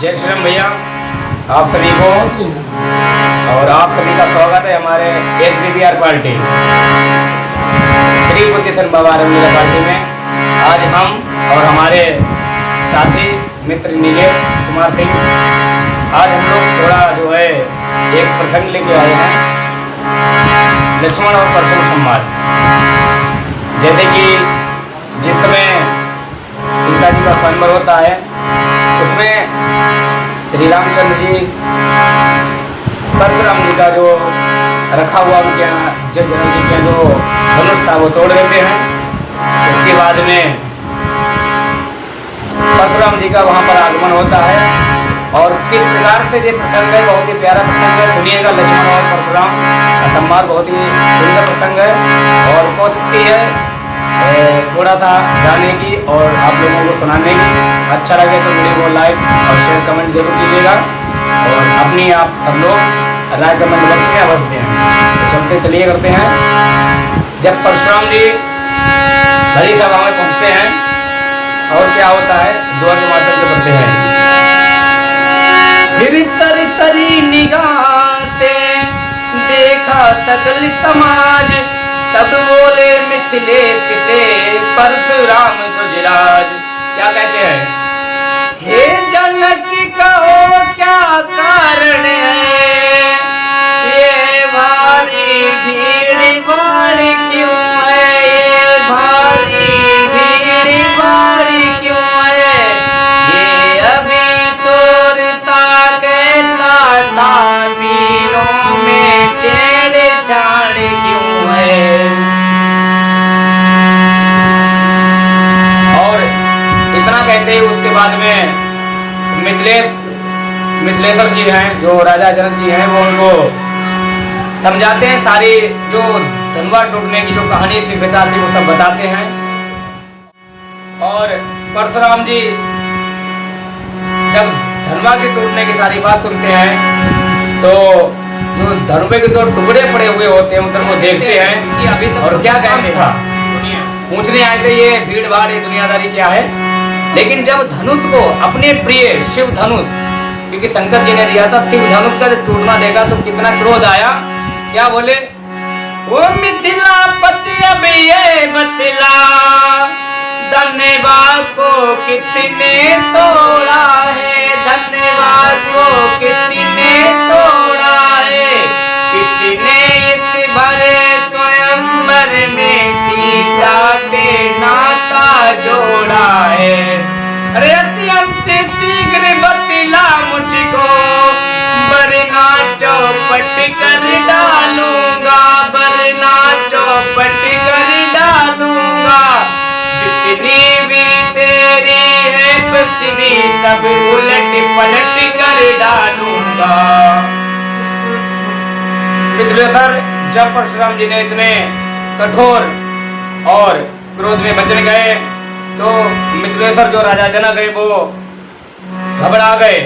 जय श्री राम भैया, आप सभी को और आप सभी का स्वागत है हमारे SBBR पार्टी श्री बुद्धिसन बाबा रमलीला पार्टी में। आज हम और हमारे साथी मित्र नीलेश कुमार सिंह, आज हम लोग थोड़ा जो है एक प्रसंग लेके आए हैं, लक्ष्मण और परशुराम संवाद। जैसे कि जिस समय सीता जी का स्वयंवर होता है उसमें श्री रामचंद्र जी परशुराम जी का जो रखा हुआ उनके यहाँ जनक जी के जो धनुष था वो तोड़ देते हैं। उसके बाद में परशुराम जी का वहाँ पर आगमन होता है और किस प्रकार से ये प्रसंग है, बहुत ही प्यारा प्रसंग है। सुनिएगा, लक्ष्मण और परशुराम का संवाद बहुत ही सुंदर प्रसंग है और कोशिश की है थोड़ा सा गाने की और आप लोगों को सुनाने की। अच्छा लगे तो वीडियो को लाइक और शेयर कमेंट जरूर कीजिएगा और अपनी आप सब लोग राय कमेंट बॉक्स में अवश्य दें। तो चलते चलिए करते हैं। जब परशुराम जी भरी सभा में पहुंचते हैं और क्या होता है, द्वार के माध्यम से पढ़ते हैं। फिर सरी सरी निगाह से देखा सकल समाज, तब बोले मिथिलेश से परशुराम ध्वजराज। क्या कहते हैं? हे जनक कहो क्या कारण है, ये भारी भीड़ भारी क्यों है, ये भारी भीड़ भारी क्यों है, ये अभी तोरता कहता था वीरों में छेड़छाड़ क्यों है। और इतना कहते ही उसके बाद में मिथिलेश्वर जी हैं जो राजा जनक जी हैं, वो उनको समझाते हैं, सारी जो धनवा टूटने की जो कहानी थी, पिता थी, वो सब बताते हैं। और परशुराम जी जब धनवा के टूटने की सारी बात सुनते हैं तो जो धनुबे के तो टुकड़े पड़े हुए होते हैं उधर वो देखते हैं कि अभी तक और क्या कहने था, पूछने आए थे ये भीड़ भाड़ ये दुनियादारी क्या है। लेकिन जब धनुष को अपने प्रिय शिव धनुष, क्योंकि शंकर जी ने दिया था, शिव धनुष का जब टूटना देखा तो कितना क्रोध आया। क्या बोले? ओ मिथिला पति अब ये बतला, धन्यवाद को किसने तोड़ा है, धन्यवाद को किसने तोड़ा है, किसने इस भरे स्वयंवर में सीता से नाता जोड़ा है। अरे अत्यंत शीघ्र बतला मुझको, वरना चौपट कर डालूंगा, वरना चौपट कर डालूंगा। जितनी भी तेरी है पत्नी सब उलट पलट कर डालूंगा। मिथिलेश्वर जब परशुराम जी ने इतने कठोर और क्रोध में बचन गए तो मिथिलेश्वर जो राजा जनक है वो घबरा गए।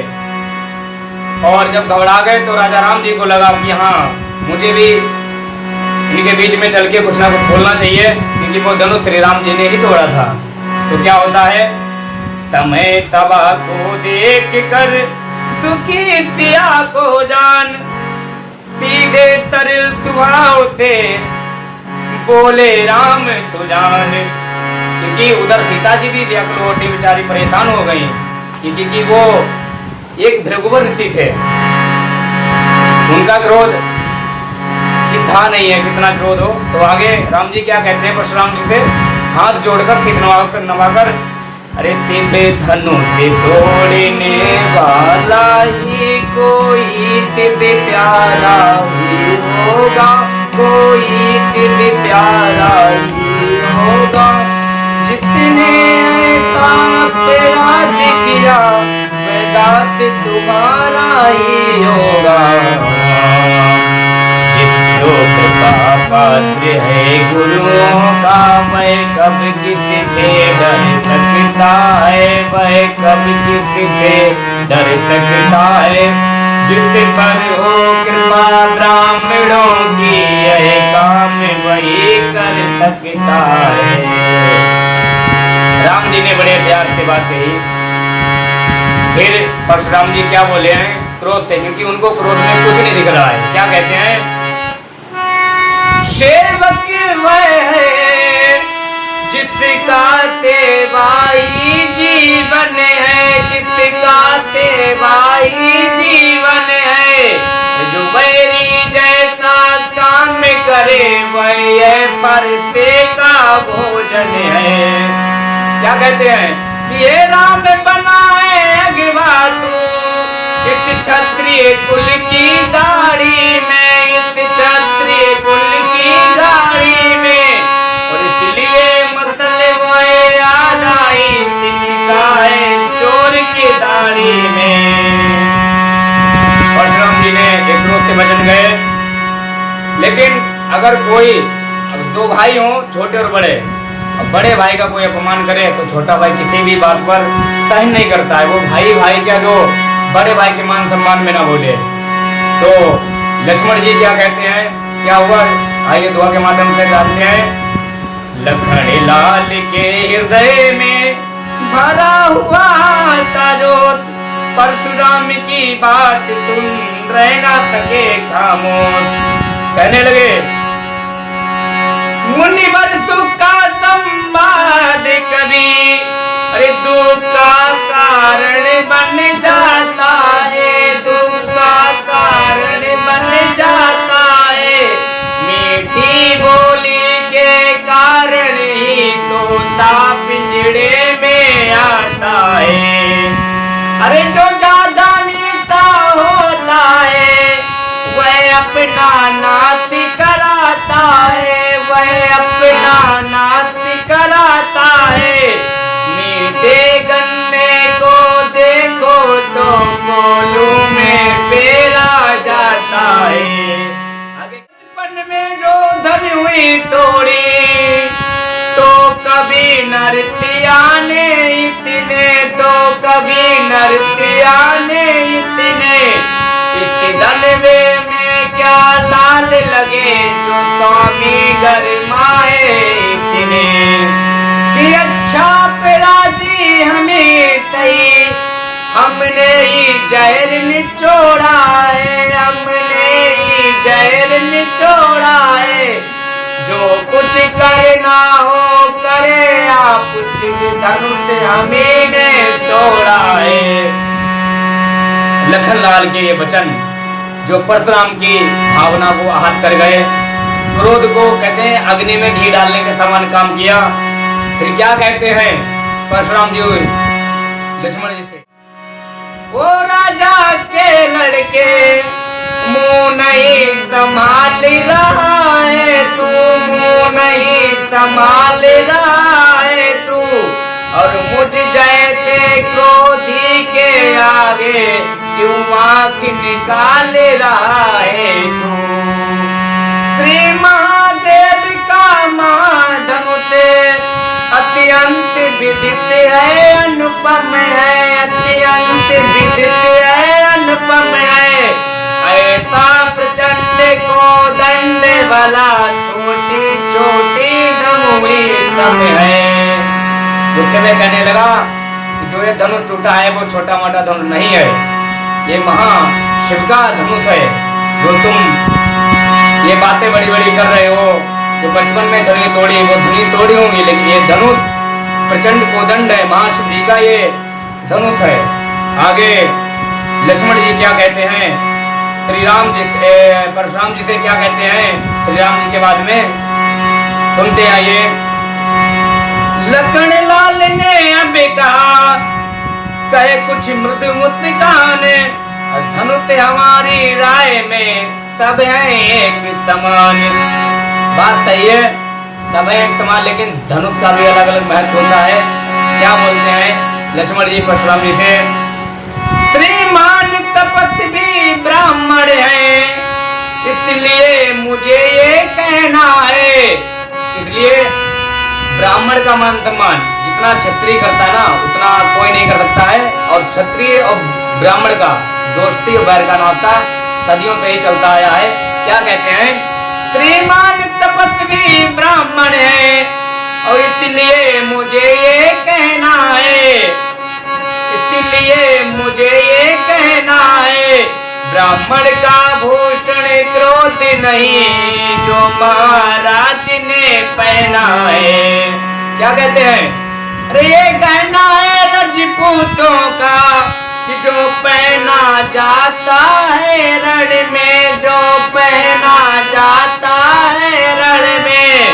और जब घबरा गए तो राजा राम जी को लगा कि हाँ मुझे भी इनके बीच में चल के कुछ ना कुछ बोलना चाहिए, क्योंकि वो धनुष श्री राम जी ने ही तोड़ा था। तो क्या होता है, समय सभा को देख कर दुखी सिया को जान, सीधे सरल स्वभाव से बोले राम सुजान। क्योंकि उधर सीता जी भी व्याकुल होती बेचारी परेशान हो गई, क्योंकि वो एक भृगुवर ऋषि थे, उनका क्रोध कि था नहीं है कितना क्रोध हो। तो आगे राम जी क्या कहते हैं परशुराम जी से, हाथ जोड़कर शीश नवाकर, अरे शिव धनुष तोड़ने वाला ही कोई शिव प्यारा ही होगा, कोई शिव प्यारा ही होगा। जिसने ऐसा अपराध किया वैदास तुम्हारा ही होगा। जो कृपा पात्र है गुरुओं का, वह कब किसी से डर सकता है, वह कब किसी से डर सकता है। जिस पर हो कृपा ब्राह्मणों की, यह काम वही कर सकता है। राम जी ने बड़े प्यार से बात कही फिर परशुराम जी क्या बोले हैं क्रोध से, क्योंकि उनको क्रोध में कुछ नहीं दिख रहा है। क्या कहते हैं, सेवक वह है जिसका सेवाई जीवन है, जिसका सेवाई जीवन है, जो वैरी जैसा काम करे वह परसे का भोजन है। क्या कहते हैं कि ये राम बनाए अगवा तू इस क्षत्रिय कुल की दाढ़ी में, इस क्षत्रिय कुल की दाढ़ी में, और इसलिए मतलब वो याद आई तिनका है चोर की दाढ़ी में। परशुराम जी ने एक क्रोध से बचन गए। लेकिन अगर कोई, अब दो भाई हों छोटे और बड़े, अब बड़े भाई का कोई अपमान करे तो छोटा भाई किसी भी बात पर सहन नहीं करता है। वो भाई भाई क्या जो बड़े भाई के मान सम्मान में ना बोले। तो लक्ष्मण जी क्या कहते हैं, क्या हुआ, आइए दुआ के माध्यम से जानते हैं। लखन लाल के हृदय में भरा हुआ था जोश, परशुराम की बात सुन रह ना सके खामोश। कहने लगे, मुनिवर सुख का संवाद कभी अरे दुख का कारण बन जाता है, दुख का कारण बन जाता है, मीठी बोली के कारण ही तोता पिंजड़े में आता है। अरे जो ज्यादा मीठा होता है वह अपना नाती कराता है, वह अपना नाती कराता है, मीठे गन्ने को देखो तो कोलू में पेरा जाता है। बचपन में जो धन हुई तोड़ी तो कभी नरसिया ने इतने, तो कभी नरसिया ने इतने, इस धनवे में क्या लाल लगे जो स्वामी गरमाए इतने, कि अच्छा पिला दी हमें सही, हमने ही जहर निचोड़ा है, हमने ही जहर निचोड़ा है, जो कुछ करना हो करे आप, सिंह धनुष हमें ने तोड़ा है। लखनलाल के ये वचन जो परशुराम की भावना को आहत कर गए, क्रोध को कहते हैं अग्नि में घी डालने के समान काम किया। फिर क्या कहते हैं परशुराम जी लक्ष्मण जी से, वो राजा के लड़के मुंह नहीं संभाल रहा है तू, मुंह नहीं संभाल रहा है तू, और मुझ जैसे क्रोधी के आगे क्यों आंख निकाल रहा है तू। श्री महादेव का महाधनुष अत्यंत विदित है, अनुपम है, अत्यंत विदित है, अनुपम है, ऐसा प्रचंड को दंड वाला छोटी छोटी धनुष सब है। उस समय कहने लगा कि जो ये धनुष टूटा है वो छोटा मोटा धनुष नहीं है, ये महाशिव का धनुष है। जो तुम ये बातें बड़ी बड़ी कर रहे हो, जो बचपन में धुनी तोड़ी वो धुनी तोड़ी होंगी, लेकिन ये धनुष प्रचंड कोदंड है, महाशिव जी का ये धनुष है। आगे लक्ष्मण जी क्या कहते हैं, श्री राम जी से, परशुराम जी से क्या कहते हैं श्री राम जी के बाद में, सुनते आइए। लखन लाल ने अब कहा, कहे कुछ मृदु मुस्कान, धनुष हमारी राय में सब है एक समान। बात सही है, सब है एक समान, लेकिन धनुष का भी अलग अलग महत्व होता है। क्या बोलते हैं लक्ष्मण जी परशुराम जी से, श्रीमान तपस्वी ब्राह्मण है, इसलिए मुझे ये कहना है, इसलिए ब्राह्मण का मान सम्मान जितना क्षत्रिय करता है ना उतना कोई नहीं कर सकता है। और क्षत्रिय और ब्राह्मण का दोस्ती और बैर का नाता सदियों से ही चलता आया है। क्या कहते हैं, श्रीमान तपस्वी ब्राह्मण है और इसलिए मुझे ये कहना है, इसलिए मुझे ये कहना है, ब्राह्मण का भूषण क्रोध नहीं जो महाराज ने पहना है। क्या कहते हैं? अरे ये कहना है राजपूतों का कि जो पहना जाता है रण में, जो पहना जाता है रण में,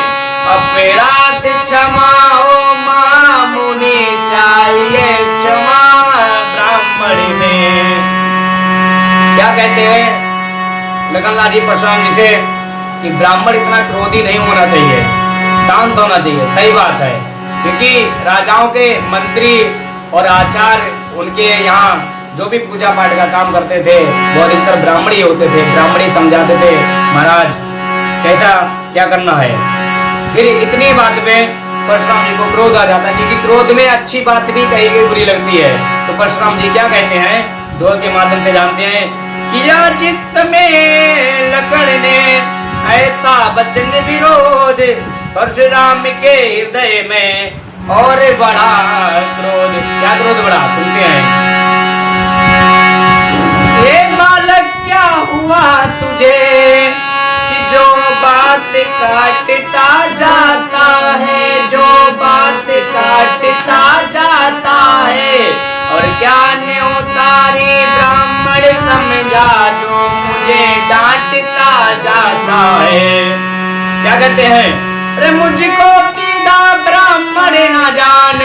अपराध क्षमा हो महामुनि चाहिए क्षमा ब्राह्मण में। क्या कहते हैं लखनलाल जी परशुराम जी से कि ब्राह्मण इतना क्रोधी नहीं होना चाहिए, शांत होना चाहिए। सही बात है, क्योंकि राजाओं के मंत्री और आचार्य उनके यहाँ जो भी पूजा पाठ का काम करते थे वो अधिकतर ब्राह्मण ही होते थे। ब्राह्मण ही समझाते थे महाराज कैसा क्या करना है। फिर इतनी बात पे परशुराम जी को क्रोध आ जाता है, क्योंकि क्रोध में अच्छी बात भी कही गई बुरी लगती है। तो परशुराम जी क्या कहते हैं, दोहे के माध्यम से जानते हैं। किया जिस समय लखन ने ऐसा वचन विरोध, परशुराम के हृदय में और बड़ा क्रोध। क्या क्रोध बढ़ा? सुनते हैं। ये बालक क्या हुआ तुझे कि जो बात काटता जाता है, जो बात काटता जाता है, और क्या न्योतारी ब्राह्मण समझा जो मुझे डांटता जाता है। क्या कहते हैं? अरे मुझको सीधा ब्राह्मण ना जान,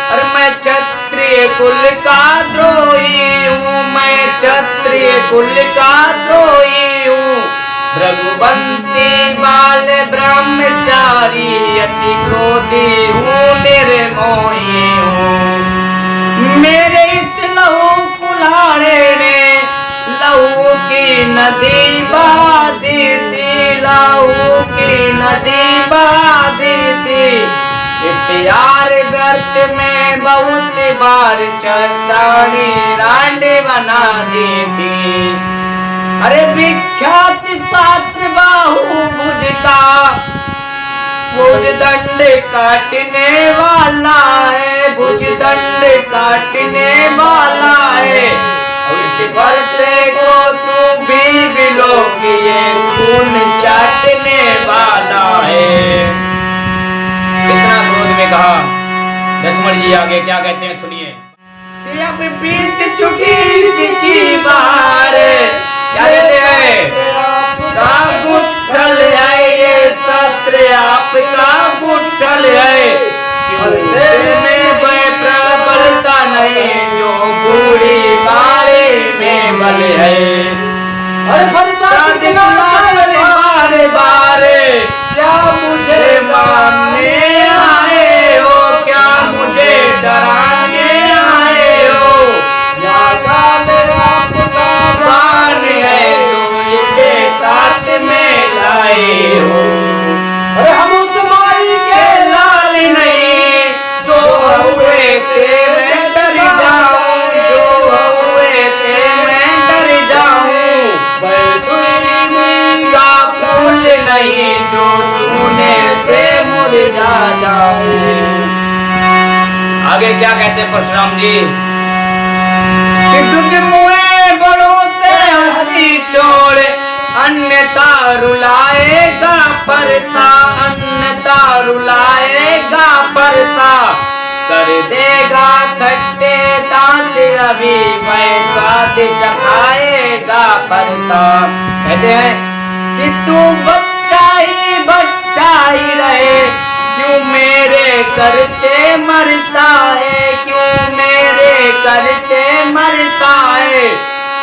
और मैं क्षत्रिय कुल का द्रोही हूँ, मैं क्षत्रिय कुल का द्रोही हूँ। रघुवंशी बाल ब्रह्मचारी अति क्रोधी हूँ, निर्मोही हूँ। मेरे इस लहू कुल्हाड़े ने लहू की नदी बहा दी थी, लहू की नदी बहा दी थी। इस यार व्यर्थ में बहुत बार चट्टानी रांड बना दी थी। अरे विख्यात शास्त्र बाहु भुज का भुज दंड काटने वाला है, भुज दंड काटने वाला है। और इस वर्षे को तू भी बिलो कि ये खून चाटने वाला है। कितना क्रोध में कहा। लक्ष्मण जी आगे क्या कहते हैं सुनिए। अब बीत चुकी की बार, क्या कहते हैं? गुठल है ये शस्त्र आपका गुठल है, सिर में प्रबलता नहीं जो बूढ़ी बारे में बल है। अरे बारे बारे क्या मुझे मारने आए हो, क्या मुझे डराने आए हो, या काल आपका बाण है जो इसे साथ में लाए हो। अरे हम उस माई के लाल नहीं जो हुए थे मैं डर जाऊं, जो हुए थे मैं डर जाऊं। का पूछ नहीं जो छूने से मुरझा जाऊं। आगे क्या कहते हैं परशुराम जी कि दूध मुए बड़ों से हंसी छोड़, अन्यथा रुलाएगा परसा, अन्यथा रुलाएगा परसा। कर देगा खट्टे दांत अभी वैसा चखाएगा परसा। कहते हैं कि तू बच्चा ही रहे, क्यों मेरे कर से मरता है, क्यों मेरे कर से मरता है।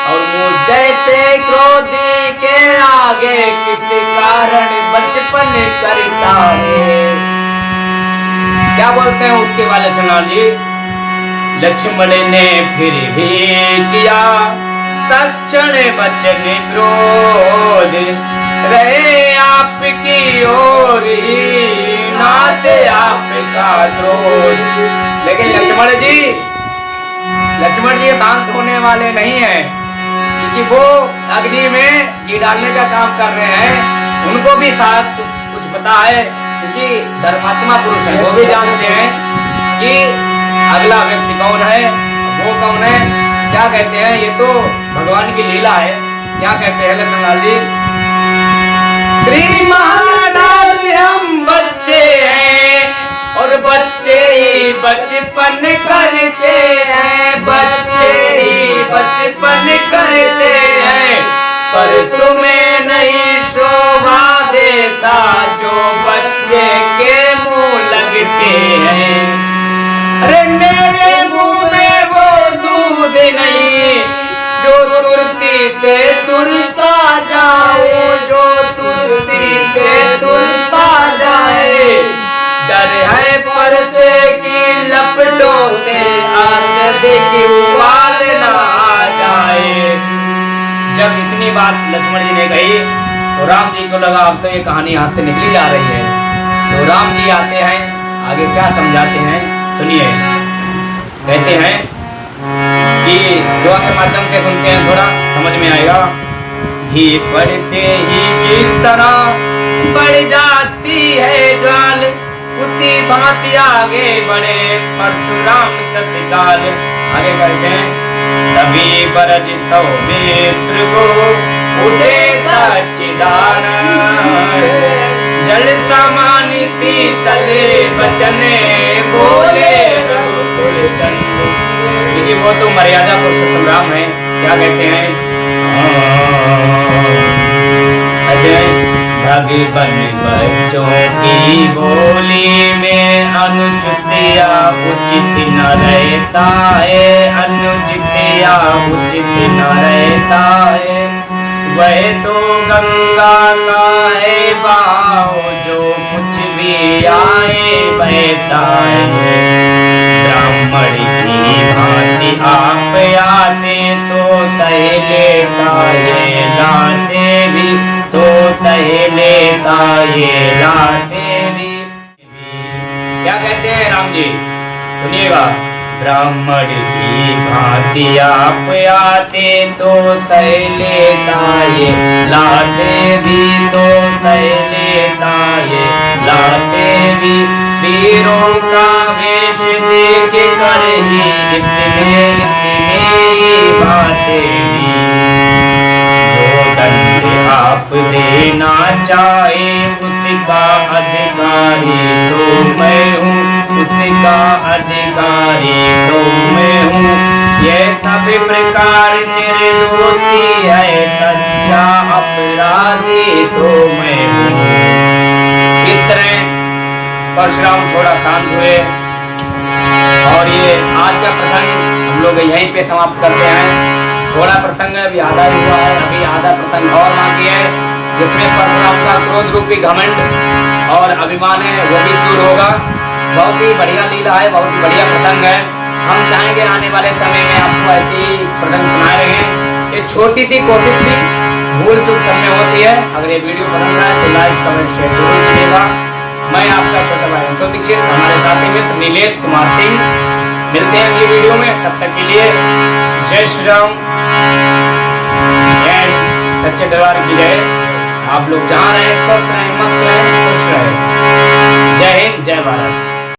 और मुझ जैसे क्रोधी के आगे किस कारण बचपन करता है। क्या बोलते हैं उसके बाद लक्ष्मण जी? लक्ष्मण ने फिर भी किया तक्षण वचन क्रोध, रहे आपकी ओर ही नाथ आपका क्रोध। लेकिन लक्ष्मण जी शांत होने वाले नहीं हैं, क्योंकि वो अग्नि में घी डालने का काम कर रहे हैं। उनको भी साथ कुछ पता है, क्योंकि धर्मात्मा पुरुष है, वो भी जानते हैं कि अगला व्यक्ति कौन है, वो कौन है, क्या कहते हैं, ये तो भगवान की लीला है। क्या कहते हैं लक्ष्मण जी, श्री महाराज हम बच्चे हैं और बच्चे ही बचपन करते हैं, बच्चे ही बचपन करते हैं, पर तुम्हें नहीं शोभा देता जो बच्चे के मुंह लगते हैं। अरे मेरे मुंह में वो दूध नहीं जो तुलसी से तुरसा जाए, जो तुलसी से तुरसा जाए, डर है पर से की लपटों से आग देखी उबाल ना आ जाए। जब इतनी बात लक्ष्मण जी ने कही तो राम जी को लगा अब तो ये कहानी हाथ से निकली जा रही है। तो राम जी आते हैं, आगे क्या समझाते हैं सुनिए। कहते हैं कि दुआ के माध्यम से सुनते हैं, थोड़ा समझ में आएगा। घी पड़ते ही जिस तरह बढ़ जाती है ज्वाल, उसी भांति आगे बढ़े परशुराम तत्काल। आगे करते हैं, तभी बरज सौमित्र को उठे सच्चिदानंद, जल समान शीतले बचने बोले रघुकुल चंद्र। देखिए वो तो मर्यादा पुरुषोत्तम राम है। क्या कहते हैं, भगवन बच्चों की बोली में अनुचित या उचित न रहता है, अनुचित या उचित न रहता है, वह तो गंगा का है बहाव जो कुछ भी आए बहता है। ब्राह्मण की भांति आप आते तो सह लेता ये लाते भी, तो सह लेता ये लाते भी। क्या कहते हैं राम जी, सुनिएगा। ब्राह्मण की भांति आप आते तो सह लेता ये लाते भी, तो सह लेता ये लाते भी। वीरों का वेश देख कर ही इतने इतने बातें भी, जो दंड आप देना चाहे उसका अधिकारी तो मैं हूँ, उसका अधिकारी तो मैं हूँ। ये सभी प्रकार निर्दोषी है, सच्चा अपराधी तो मैं हूँ। इस तरह परशुराम थोड़ा शांत हुए और ये आज का प्रसंग हम लोग यहीं पे समाप्त करते हैं। थोड़ा प्रसंग अभी आधा ही हुआ है, अभी आधा प्रसंग और बाकी है, जिसमें परशुराम का क्रोध रूपी घमंड और अभिमान है वो भी चूर होगा। बहुत ही बढ़िया लीला है, बहुत ही बढ़िया प्रसंग है। हम चाहेंगे आने वाले समय में आपको ऐसी प्रसंग सुनाए रहें। ये छोटी सी कोशिश थी, भूल चूक सब में होती है। अगर ये वीडियो पसंद आए तो लाइक कमेंट शेयर जरूर कीजिएगा। मैं आपका छोटा भाई अंशु दीक्षित, हमारे साथी मित्र नीलेश कुमार सिंह। मिलते हैं अगली वीडियो में, तब तक के लिए जय श्री राम एंड सच्चे दरबार की जय। आप लोग जहाँ रहें स्वस्थ रहें, मस्त रहें, खुश रहें। जय हिंद, जय भारत।